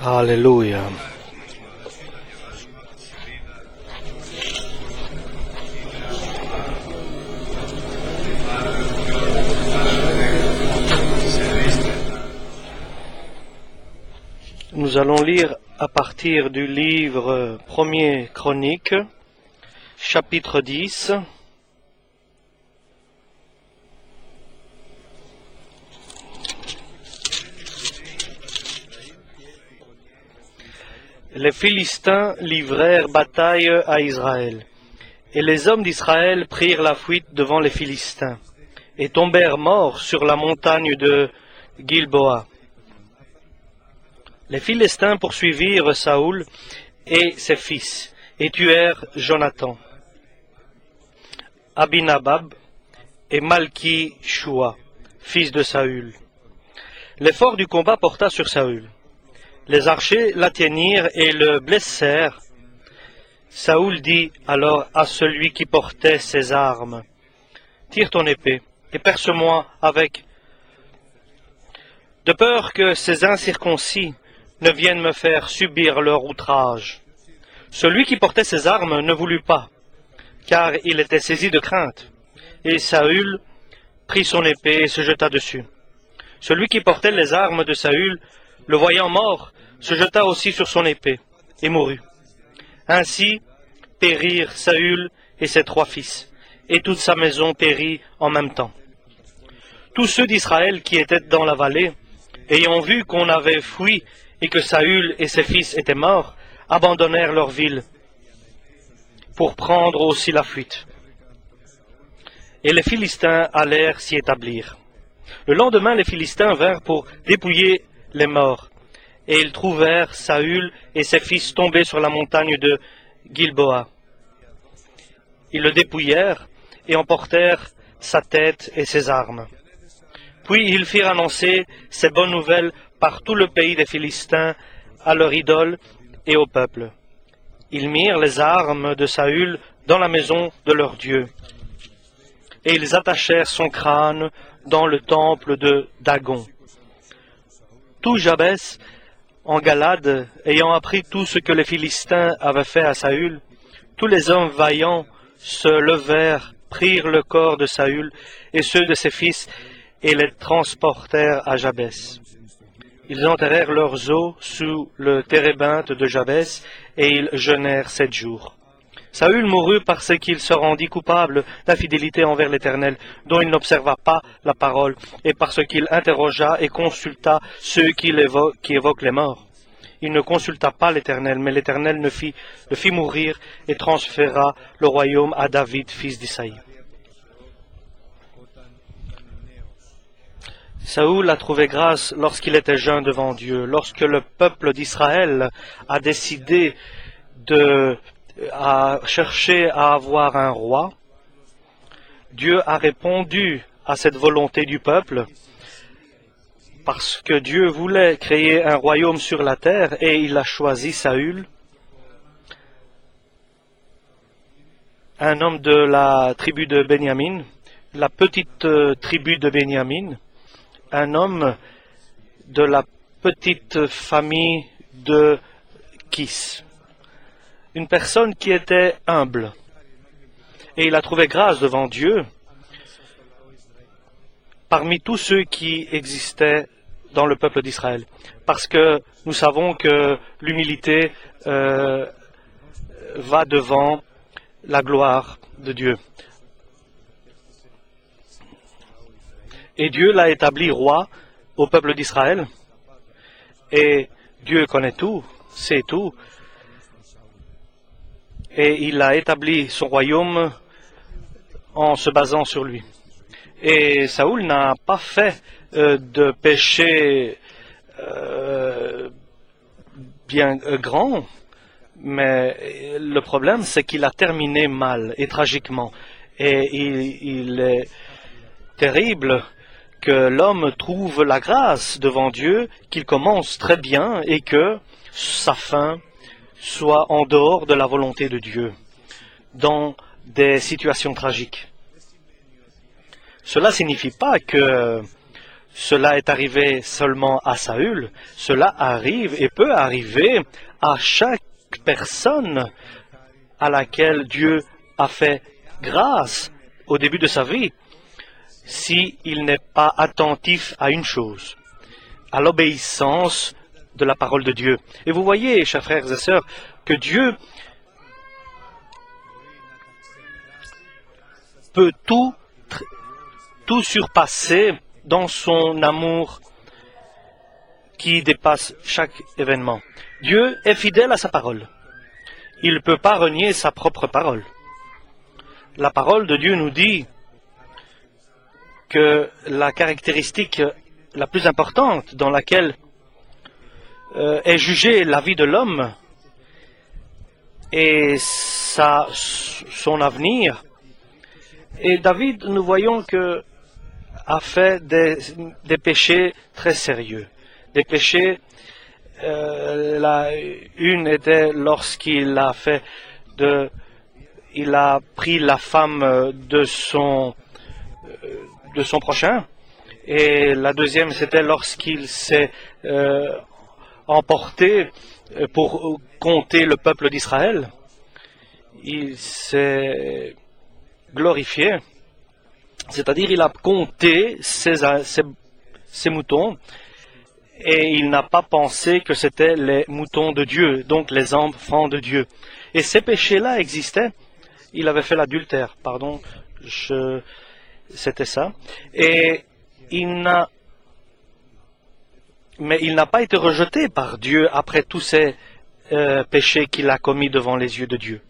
Alléluia. Nous allons lire à partir du livre 1er Chronique, chapitre 10. Les Philistins livrèrent bataille à Israël, et les hommes d'Israël prirent la fuite devant les Philistins, et tombèrent morts sur la montagne de Gilboa. Les Philistins poursuivirent Saoul et ses fils, et tuèrent Jonathan, Abinadab et Malki-Shua, fils de Saül. L'effort du combat porta sur Saül. Les archers l'atteignirent et le blessèrent. Saoul dit alors à celui qui portait ses armes, « Tire ton épée et perce-moi avec, de peur que ces incirconcis ne viennent me faire subir leur outrage. » Celui qui portait ses armes ne voulut pas, car il était saisi de crainte. Et Saül prit son épée et se jeta dessus. Celui qui portait les armes de Saül, le voyant mort, se jeta aussi sur son épée et mourut. Ainsi périrent Saül et ses 3 fils, et toute sa maison périt en même temps. Tous ceux d'Israël qui étaient dans la vallée, ayant vu qu'on avait fui et que Saül et ses fils étaient morts, abandonnèrent leur ville pour prendre aussi la fuite. Et les Philistins allèrent s'y établir. Le lendemain, les Philistins vinrent pour dépouiller les morts, et ils trouvèrent Saül et ses fils tombés sur la montagne de Gilboa. Ils le dépouillèrent et emportèrent sa tête et ses armes. Puis ils firent annoncer ces bonnes nouvelles par tout le pays des Philistins à leur idole et au peuple. Ils mirent les armes de Saül dans la maison de leur Dieu, et ils attachèrent son crâne dans le temple de Dagon. Tout Jabès, en Galade, ayant appris tout ce que les Philistins avaient fait à Saül, tous les hommes vaillants se levèrent, prirent le corps de Saül et ceux de ses fils, et les transportèrent à Jabès. Ils enterrèrent leurs os sous le térébinthe de Jabès, et ils jeûnèrent 7 jours. Saül mourut parce qu'il se rendit coupable d'infidélité envers l'Éternel, dont il n'observa pas la parole, et parce qu'il interrogea et consulta ceux qui évoquent les morts. Il ne consulta pas l'Éternel, mais l'Éternel le fit mourir et transféra le royaume à David, fils d'Isaïe. Saül a trouvé grâce lorsqu'il était jeune devant Dieu, lorsque le peuple d'Israël a décidé à chercher à avoir un roi. Dieu a répondu à cette volonté du peuple parce que Dieu voulait créer un royaume sur la terre et il a choisi Saül, un homme de la tribu de Benjamin, la petite tribu de Benjamin, un homme de la petite famille de Kis. Une personne qui était humble. Et il a trouvé grâce devant Dieu parmi tous ceux qui existaient dans le peuple d'Israël. Parce que nous savons que l'humilité va devant la gloire de Dieu. Et Dieu l'a établi roi au peuple d'Israël. Et Dieu connaît tout, sait tout. Et il a établi son royaume en se basant sur lui. Et Saül n'a pas fait de péché bien grand, mais le problème c'est qu'il a terminé mal et tragiquement. Et il est terrible que l'homme trouve la grâce devant Dieu, qu'il commence très bien et que sa fin soit en dehors de la volonté de Dieu, dans des situations tragiques. Cela ne signifie pas que cela est arrivé seulement à Saül, cela arrive et peut arriver à chaque personne à laquelle Dieu a fait grâce au début de sa vie, s'il n'est pas attentif à une chose, à l'obéissance de la parole de Dieu. Et vous voyez, chers frères et sœurs, que Dieu peut tout surpasser dans son amour qui dépasse chaque événement. Dieu est fidèle à sa parole. Il ne peut pas renier sa propre parole. La parole de Dieu nous dit que la caractéristique la plus importante dans laquelle est jugée la vie de l'homme et son avenir. Et David, nous voyons que a fait des péchés très sérieux. Des péchés, une était lorsqu'il a il a pris la femme de son prochain. Et la deuxième, c'était lorsqu'il s'est emporté pour compter le peuple d'Israël. Il s'est glorifié, c'est-à-dire il a compté ses moutons et il n'a pas pensé que c'était les moutons de Dieu, donc les enfants de Dieu. Et ces péchés-là existaient. Il avait fait l'adultère, pardon, c'était ça. Et mais il n'a pas été rejeté par Dieu après tous ces péchés qu'il a commis devant les yeux de Dieu.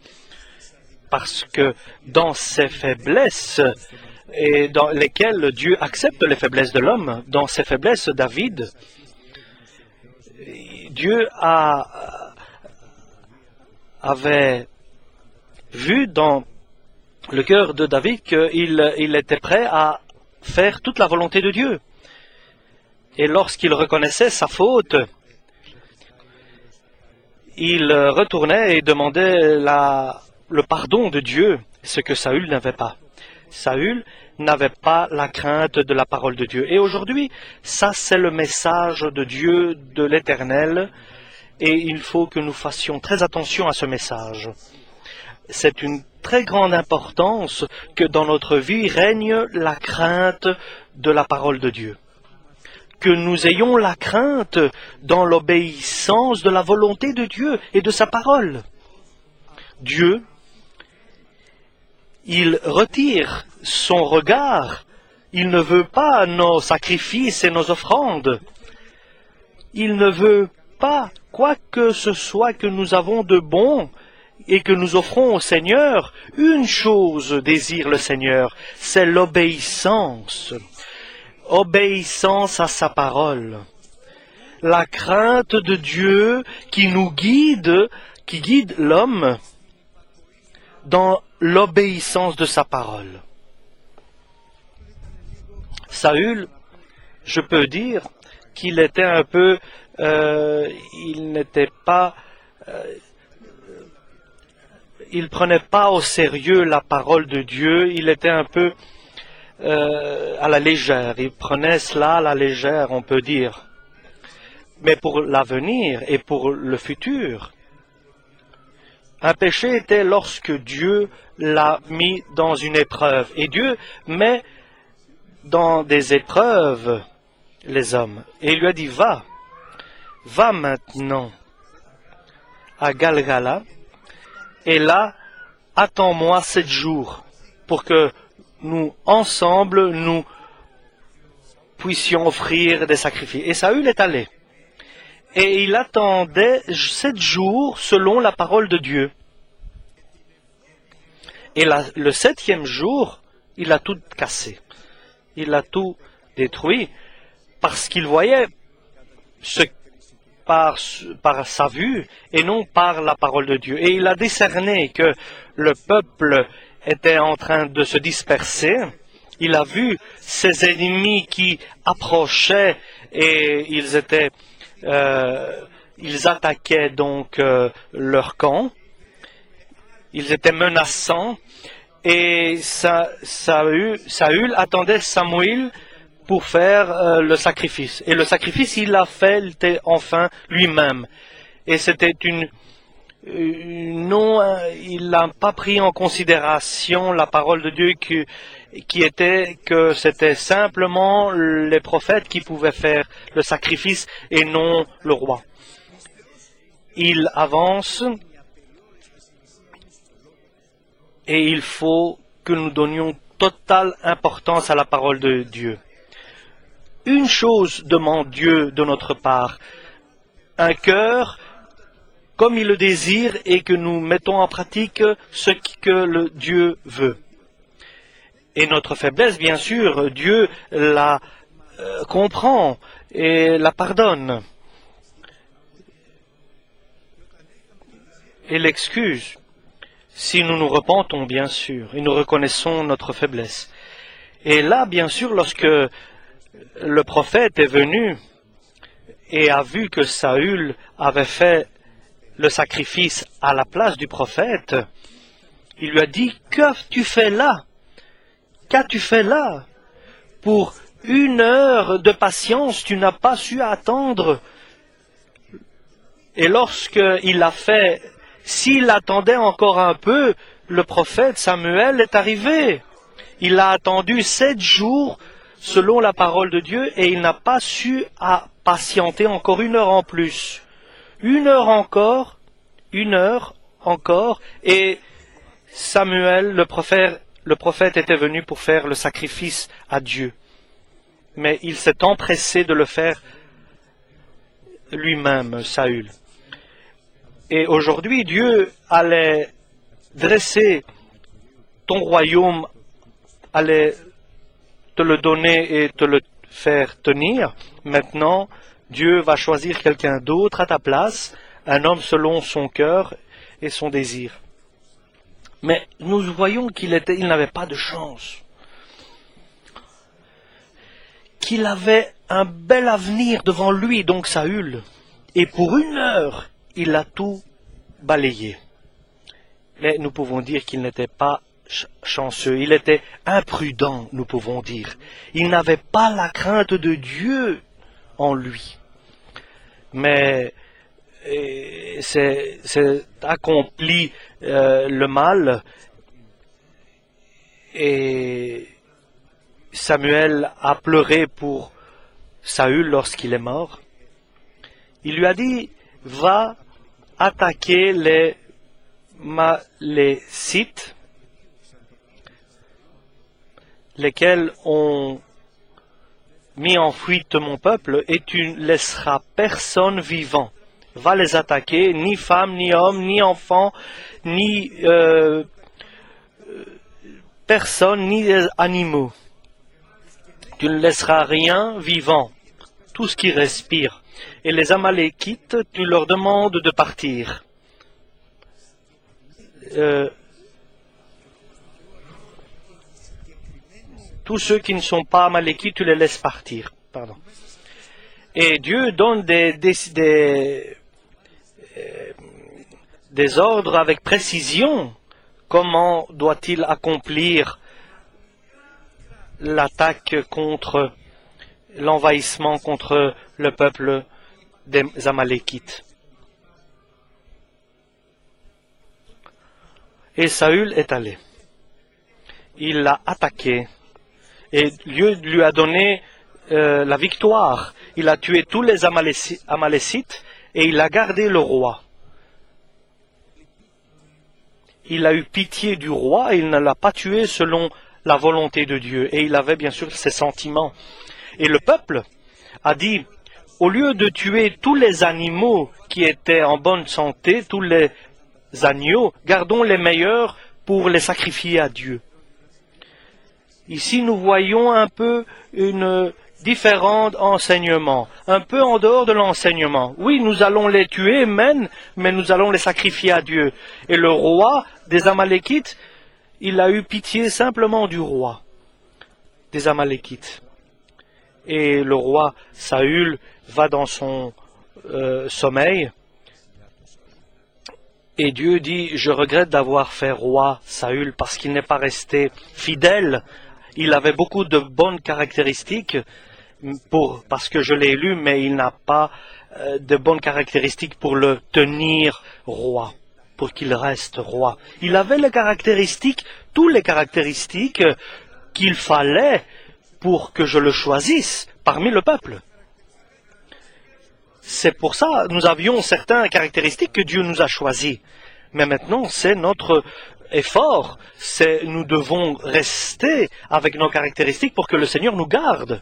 Parce que dans ses faiblesses, et dans lesquelles Dieu accepte les faiblesses de l'homme, dans ses faiblesses, David, Dieu avait vu dans le cœur de David qu'il était prêt à faire toute la volonté de Dieu. Et lorsqu'il reconnaissait sa faute, il retournait et demandait le pardon de Dieu, ce que Saül n'avait pas. Saül n'avait pas la crainte de la parole de Dieu. Et aujourd'hui, ça c'est le message de Dieu, de l'Éternel, et il faut que nous fassions très attention à ce message. C'est une très grande importance que dans notre vie règne la crainte de la parole de Dieu. Que nous ayons la crainte dans l'obéissance de la volonté de Dieu et de sa parole. Dieu, il retire son regard. Il ne veut pas nos sacrifices et nos offrandes. Il ne veut pas quoi que ce soit que nous avons de bon et que nous offrons au Seigneur. Une chose désire le Seigneur, c'est l'obéissance. Obéissance à sa parole. La crainte de Dieu qui nous guide, qui guide l'homme dans l'obéissance de sa parole. Saül, je peux dire qu'il était un peu, il n'était pas, il prenait pas au sérieux la parole de Dieu, il était un peu à la légère, il prenait cela à la légère, on peut dire. Mais pour l'avenir et pour le futur, un péché était lorsque Dieu l'a mis dans une épreuve. Et Dieu met dans des épreuves les hommes. Et il lui a dit, va maintenant à Galgala, et là, attends-moi 7 jours, pour que nous, ensemble, nous puissions offrir des sacrifices. Et Saül est allé. Et il attendait 7 jours selon la parole de Dieu. Et le 7e jour, il a tout cassé. Il a tout détruit parce qu'il voyait par sa vue et non par la parole de Dieu. Et il a décerné que le peuple était en train de se disperser. Il a vu ses ennemis qui approchaient et ils attaquaient donc leur camp. Ils étaient menaçants et Saül attendait Samuel pour faire le sacrifice. Et le sacrifice, il l'a fait enfin lui-même. Et c'était non, il n'a pas pris en considération la parole de Dieu qui était que c'était simplement les prophètes qui pouvaient faire le sacrifice et non le roi. Il avance et il faut que nous donnions totale importance à la parole de Dieu. Une chose demande Dieu de notre part, un cœur comme il le désire et que nous mettons en pratique ce que le Dieu veut. Et notre faiblesse, bien sûr, Dieu la comprend et la pardonne et l'excuse si nous nous repentons, bien sûr, et nous reconnaissons notre faiblesse. Et là, bien sûr, lorsque le prophète est venu et a vu que Saül avait fait le sacrifice à la place du prophète, il lui a dit, « Qu'as-tu fait là? Qu'as-tu fait là? Pour 1 heure de patience, tu n'as pas su attendre. » Et lorsqu'il a fait, s'il attendait encore un peu, le prophète Samuel est arrivé. Il a attendu 7 jours selon la parole de Dieu et il n'a pas su patienter encore 1 heure en plus. 1 heure encore, 1 heure encore, et Samuel, le prophète était venu pour faire le sacrifice à Dieu. Mais il s'est empressé de le faire lui-même, Saül. Et aujourd'hui, Dieu allait dresser ton royaume, allait te le donner et te le faire tenir. Maintenant, Dieu va choisir quelqu'un d'autre à ta place, un homme selon son cœur et son désir. Mais nous voyons qu'il n'avait pas de chance, qu'il avait un bel avenir devant lui, donc Saül, et pour 1 heure, il a tout balayé. Mais nous pouvons dire qu'il n'était pas chanceux, il était imprudent, nous pouvons dire. Il n'avait pas la crainte de Dieu en lui. Mais c'est accompli le mal et Samuel a pleuré pour Saül lorsqu'il est mort. Il lui a dit, va attaquer les Malécites, lesquels ont mis en fuite mon peuple, et tu ne laisseras personne vivant. Va les attaquer, ni femme, ni homme, ni enfant, ni personne, ni animaux. Tu ne laisseras rien vivant, tout ce qui respire. Et les Amalékites, tu leur demandes de partir. Tous ceux qui ne sont pas Amalékites, tu les laisses partir. Pardon. Et Dieu donne des ordres avec précision. Comment doit-il accomplir l'attaque contre l'envahissement contre le peuple des Amalékites? Et Saül est allé. Il l'a attaqué. Et Dieu lui a donné la victoire. Il a tué tous les Amalécites et il a gardé le roi. Il a eu pitié du roi et il ne l'a pas tué selon la volonté de Dieu. Et il avait bien sûr ses sentiments. Et le peuple a dit, au lieu de tuer tous les animaux qui étaient en bonne santé, tous les agneaux, gardons les meilleurs pour les sacrifier à Dieu. Ici, nous voyons un peu une différent enseignement, un peu en dehors de l'enseignement. Oui, nous allons les tuer, mais nous allons les sacrifier à Dieu. Et le roi des Amalékites, il a eu pitié simplement du roi des Amalékites. Et le roi Saül va dans son sommeil. Et Dieu dit, je regrette d'avoir fait roi Saül parce qu'il n'est pas resté fidèle. Il avait beaucoup de bonnes caractéristiques parce que je l'ai lu, mais il n'a pas de bonnes caractéristiques pour le tenir roi, pour qu'il reste roi. Il avait les caractéristiques, toutes les caractéristiques qu'il fallait pour que je le choisisse parmi le peuple. C'est pour ça que nous avions certaines caractéristiques que Dieu nous a choisies. Mais maintenant, c'est notre effort. Nous devons rester avec nos caractéristiques pour que le Seigneur nous garde.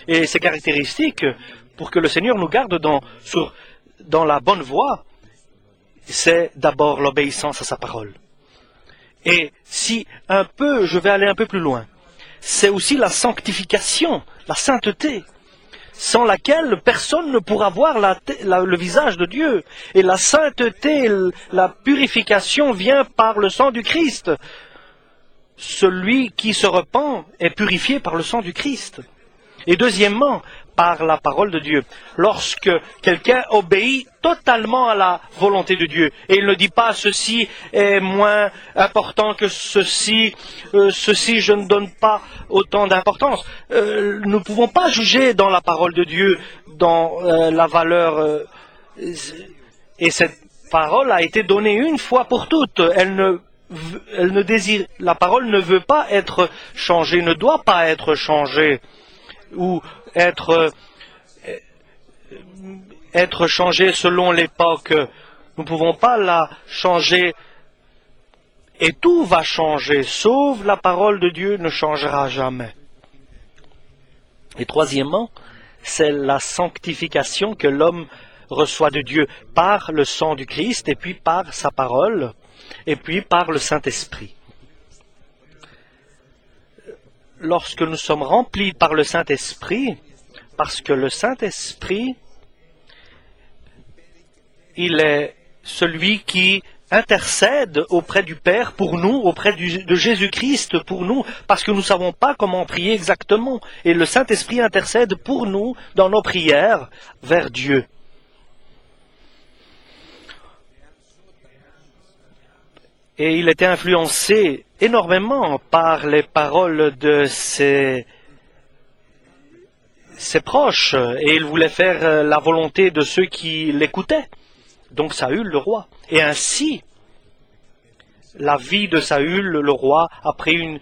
Et ces caractéristiques, pour que le Seigneur nous garde dans la bonne voie, c'est d'abord l'obéissance à sa parole. Et si je vais aller un peu plus loin, c'est aussi la sanctification, la sainteté, sans laquelle personne ne pourra voir le visage de Dieu. Et la sainteté, la purification vient par le sang du Christ. Celui qui se repent est purifié par le sang du Christ. Et deuxièmement, par la parole de Dieu. Lorsque quelqu'un obéit totalement à la volonté de Dieu, et il ne dit pas ceci est moins important que ceci, ceci je ne donne pas autant d'importance. Nous ne pouvons pas juger dans la parole de Dieu, dans la valeur. Et cette parole a été donnée une fois pour toutes. La parole ne veut pas être changée, ne doit pas être changée, ou être changée selon l'époque. Nous ne pouvons pas la changer et tout va changer, sauf la parole de Dieu ne changera jamais. Et troisièmement, c'est la sanctification que l'homme reçoit de Dieu par le sang du Christ, et puis par sa parole, et puis par le Saint-Esprit. Lorsque nous sommes remplis par le Saint-Esprit, parce que le Saint-Esprit, il est celui qui intercède auprès du Père pour nous, auprès de Jésus-Christ pour nous, parce que nous ne savons pas comment prier exactement. Et le Saint-Esprit intercède pour nous dans nos prières vers Dieu. Et il était influencé énormément par les paroles de ses proches, et il voulait faire la volonté de ceux qui l'écoutaient. Donc Saül, le roi. Et ainsi, la vie de Saül, le roi, a pris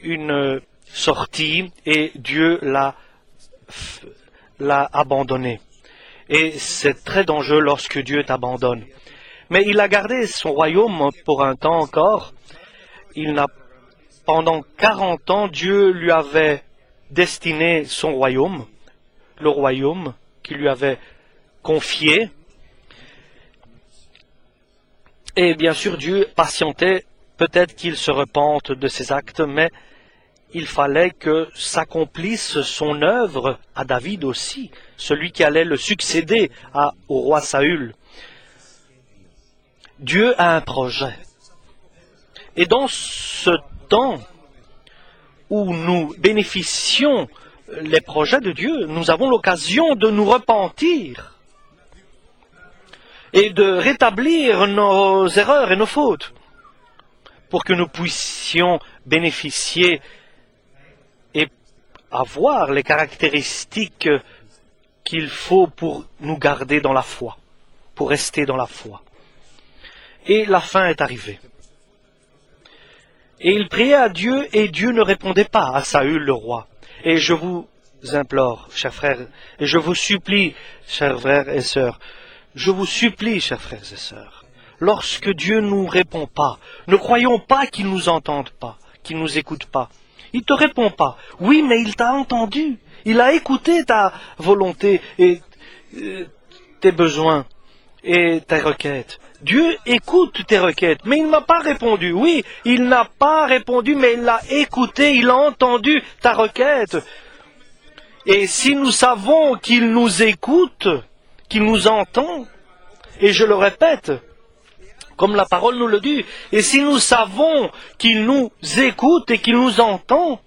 une sortie, et Dieu l'a abandonné. Et c'est très dangereux lorsque Dieu t'abandonne. Mais il a gardé son royaume pour un temps encore. Pendant 40 ans, Dieu lui avait destiné son royaume, le royaume qu'il lui avait confié. Et bien sûr, Dieu patientait, peut-être qu'il se repente de ses actes, mais il fallait que s'accomplisse son œuvre à David aussi, celui qui allait le succéder au roi Saül. Dieu a un projet. Et dans ce temps où nous bénéficions les projets de Dieu, nous avons l'occasion de nous repentir et de rétablir nos erreurs et nos fautes pour que nous puissions bénéficier et avoir les caractéristiques qu'il faut pour nous garder dans la foi, pour rester dans la foi. Et la fin est arrivée. Et il priait à Dieu, et Dieu ne répondait pas à Saül le roi. Et je vous implore, chers frères, et je vous supplie, chers frères et sœurs, je vous supplie, chers frères et sœurs, lorsque Dieu ne nous répond pas, ne croyons pas qu'il ne nous entende pas, qu'il ne nous écoute pas. Il ne te répond pas. Oui, mais il t'a entendu. Il a écouté ta volonté et tes besoins et tes requêtes. Dieu écoute tes requêtes, mais il ne m'a pas répondu. Oui, il n'a pas répondu, mais il l'a écouté, il a entendu ta requête. Et si nous savons qu'il nous écoute, qu'il nous entend, et je le répète, comme la parole nous le dit, et si nous savons qu'il nous écoute et qu'il nous entend,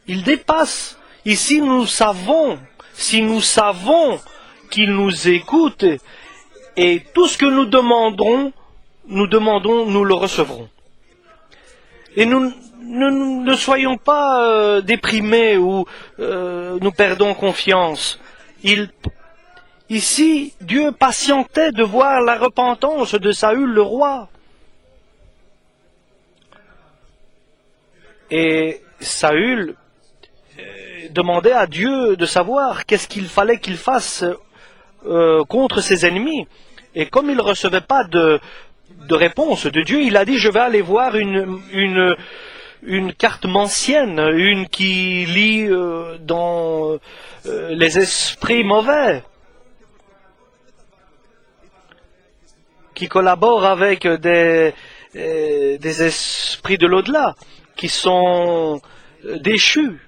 il dépasse. Ici, si nous savons qu'il nous écoute, et tout ce que nous demandons, nous le recevrons. Et nous ne soyons pas déprimés ou nous perdons confiance. Ici, Dieu patientait de voir la repentance de Saül le roi. Et Saül demandait à Dieu de savoir qu'est-ce qu'il fallait qu'il fasse contre ses ennemis. Et comme il ne recevait pas de réponse de Dieu, il a dit, je vais aller voir une carte mancienne, une qui lit dans les esprits mauvais, qui collabore avec des esprits de l'au-delà, qui sont déchus.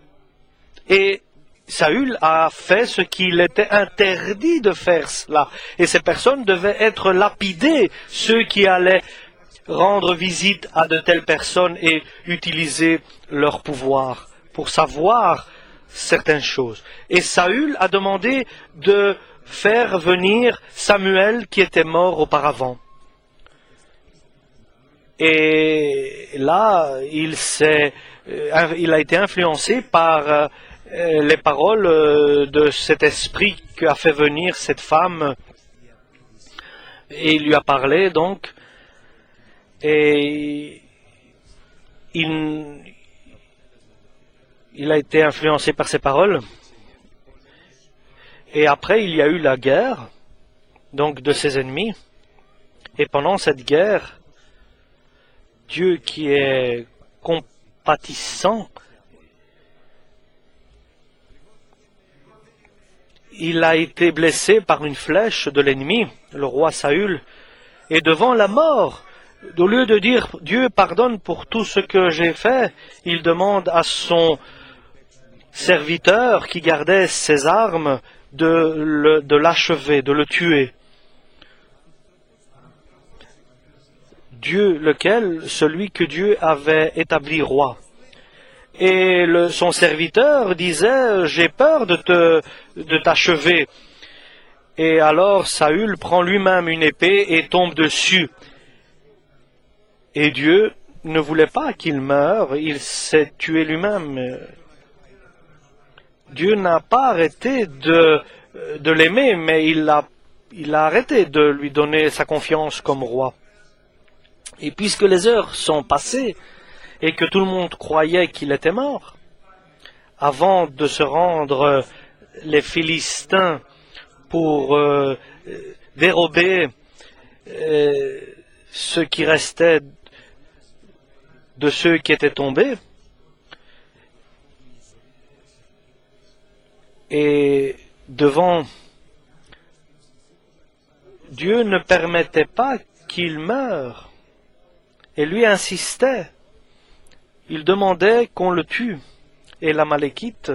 Et Saül a fait ce qu'il était interdit de faire cela. Et ces personnes devaient être lapidées, ceux qui allaient rendre visite à de telles personnes et utiliser leur pouvoir pour savoir certaines choses. Et Saül a demandé de faire venir Samuel qui était mort auparavant. Et là, il a été influencé par les paroles de cet esprit qui a fait venir cette femme. Et il lui a parlé donc. Et il a été influencé par ces paroles. Et après, il y a eu la guerre, donc de ses ennemis. Et pendant cette guerre, Dieu qui est compatissant, il a été blessé par une flèche de l'ennemi, le roi Saül, et devant la mort, au lieu de dire « Dieu pardonne pour tout ce que j'ai fait », il demande à son serviteur qui gardait ses armes de l'achever, de le tuer. Dieu lequel, celui que Dieu avait établi roi. Et son serviteur disait, j'ai peur de t'achever. Et alors Saül prend lui-même une épée et tombe dessus. Et Dieu ne voulait pas qu'il meure, il s'est tué lui-même. Dieu n'a pas arrêté de l'aimer, mais il a arrêté de lui donner sa confiance comme roi. Et puisque les heures sont passées et que tout le monde croyait qu'il était mort, avant de se rendre les Philistins pour dérober ce qui restait de ceux qui étaient tombés, et devant Dieu ne permettait pas qu'il meure. Et lui insistait. Il demandait qu'on le tue. Et l'Amalekite,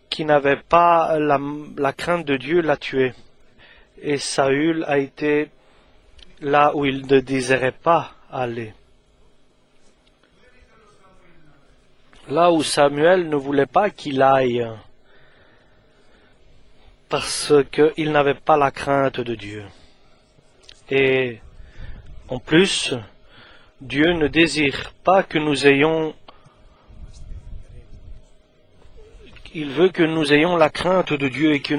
qui n'avait pas la crainte de Dieu, l'a tué. Et Saül a été là où il ne désirait pas aller. Là où Samuel ne voulait pas qu'il aille. Parce qu'il n'avait pas la crainte de Dieu. Et en plus, Dieu ne désire pas que nous ayons... Il veut que nous ayons la crainte de Dieu et que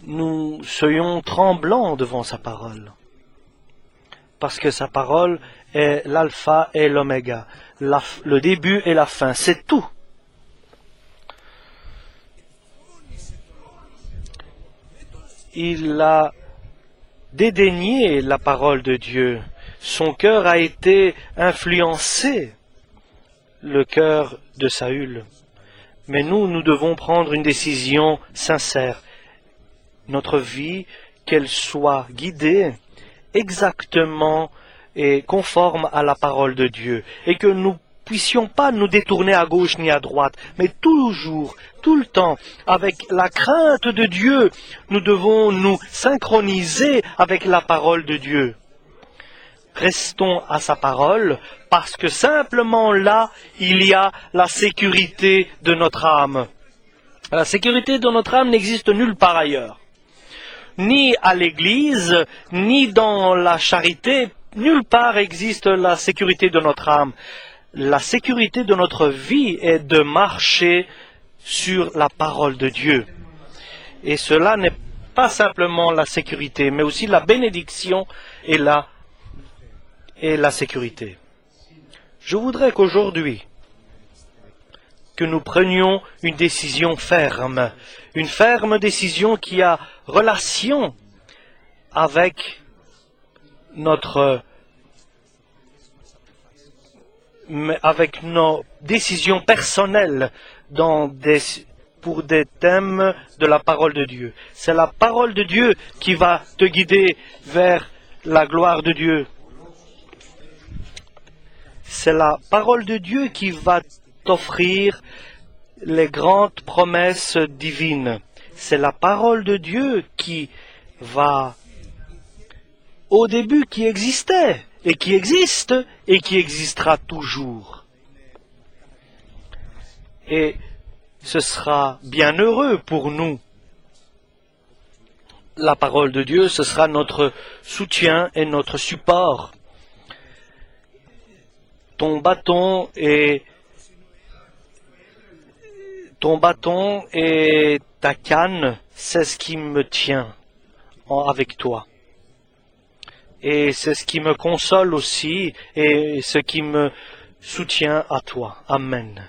nous soyons tremblants devant sa parole. Parce que sa parole est l'alpha et l'oméga, le début et la fin, c'est tout. Il a dédaigné la parole de Dieu. Son cœur a été influencé, le cœur de Saül. Mais nous devons prendre une décision sincère. Notre vie, qu'elle soit guidée exactement et conforme à la parole de Dieu. Et que nous puissions pas nous détourner à gauche ni à droite, mais toujours, tout le temps, avec la crainte de Dieu, nous devons nous synchroniser avec la parole de Dieu. Restons à sa parole, parce que simplement là, il y a la sécurité de notre âme. La sécurité de notre âme n'existe nulle part ailleurs. Ni à l'Église, ni dans la charité, nulle part existe la sécurité de notre âme. La sécurité de notre vie est de marcher sur la parole de Dieu. Et cela n'est pas simplement la sécurité, mais aussi la bénédiction et la sécurité. Je voudrais qu'aujourd'hui, que nous prenions une décision ferme, une ferme décision qui a relation avec avec nos décisions personnelles pour des thèmes de la parole de Dieu. C'est la parole de Dieu qui va te guider vers la gloire de Dieu. C'est la parole de Dieu qui va t'offrir les grandes promesses divines. C'est la parole de Dieu qui va, au début, qui existait, et qui existe, et qui existera toujours. Et ce sera bien heureux pour nous. La parole de Dieu, ce sera notre soutien et notre support. Ton bâton et ta canne, c'est ce qui me tient avec toi. Et c'est ce qui me console aussi et ce qui me soutient à toi. Amen.